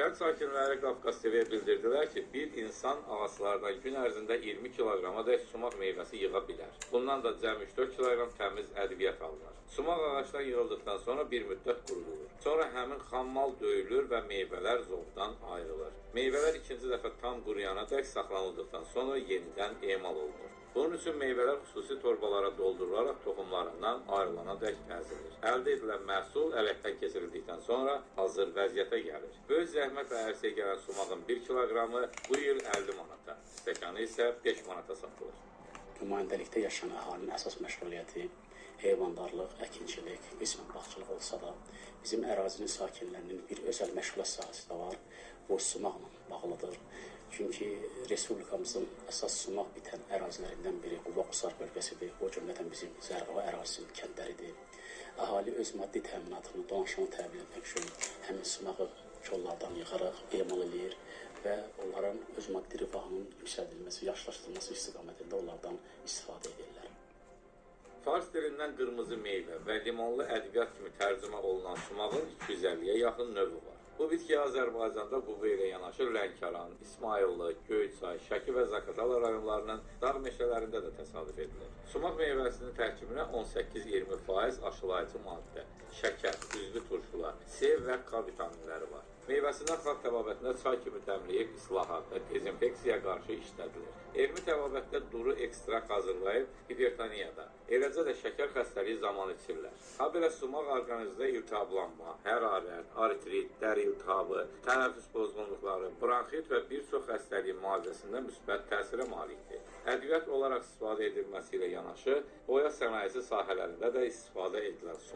Kənd sakinləri Qafqaz TV-yə bildirdilər ki, bir insan ağaclardan gün ərzində 20 kiloqrama dək sumaq meyvəsi yığa bilər. Bundan da cəmi 3-4 kiloqram təmiz ədviyyat alınır. Sumaq ağacdan yığıldıqdan sonra bir müddət qurulur. Sonra həmin xammal döyülür və meyvələr zovdan ayrılır. Meyvələr ikinci dəfə tam quruyana dək saxlanıldıqdan sonra yenidən emal olunur. Bunun üçün meyvələr xüsusi torbalara doldurularaq toxumlarından ayrılana dək əzilir. Əldə edilən məhsul ələkdən keçirildikdən sonra hazır vəziyyətə gəlir. Böyük zəhmət və ərsəyə gələn sumağın 1 kiloqramı bu il 50 manata, stəkanı isə 5 manata satılır. Nümayəndəlikdə yaşayan əhalinin əsas məşğuliyyəti heyvandarlıq, əkinçilik, qismən bağçılıq olsa da, bizim ərazinin sakinlərinin bir özəl məşğuliyyət sahəsi də var. Bu sumaqla bağlıdır. Çünki Respublikamızın əsas sumaq bitən ərazilərindən biri Qubaq-Qusar bölgəsidir. O cümlədən bizim Zərqava ərazisinin kəndləridir. Əhali öz maddi təminatını, dolanışını təmin etmək üçün həmin sumağı kollardan yığaraq emal edir və onların öz maddi rifahının yüksəldilməsi, yaşlaşdırılması istiqamətində onlardan istifadə edirlər. Fars dilindən qırmızı meyvə və limonlu ədviyyat kimi tərcümə olunan sumağın 250-yə yaxın növü var. Bu bitki Azərbaycanda Quba ilə yanaşı Lənkəran, İsmayıllı, Göyçay, Şəki və Zaqatala rayonlarının dağ meşələrində də təsadüf edilir. Sumaq meyvəsinin tərkibinə 18-20% aşılayıcı maddə, şəkər, üzvü turşular, C və K vitaminləri var. Meyvəsindən xalq təbabətində çay kimi dəmləyib islahat və dezinfeksiyaya qarşı işlədilir. Elmi təbabətdə duru ekstrakt hazırlayıb hipertoniyada, eləcə də şəkər xəstəliyi zamanı içirlər. Habelə sumaq orqanizmdə iltihablanma, hərarət, artrit, dəri iltihabı, tənəffüs pozğunluqları, bronxit və bir çox xəstəliyin müalicəsində müsbət təsirə malikdir. Ədviyyat olaraq istifadə edilməsi ilə yanaşı, boya sənayesi sahələrində də istifadə edilən sumaq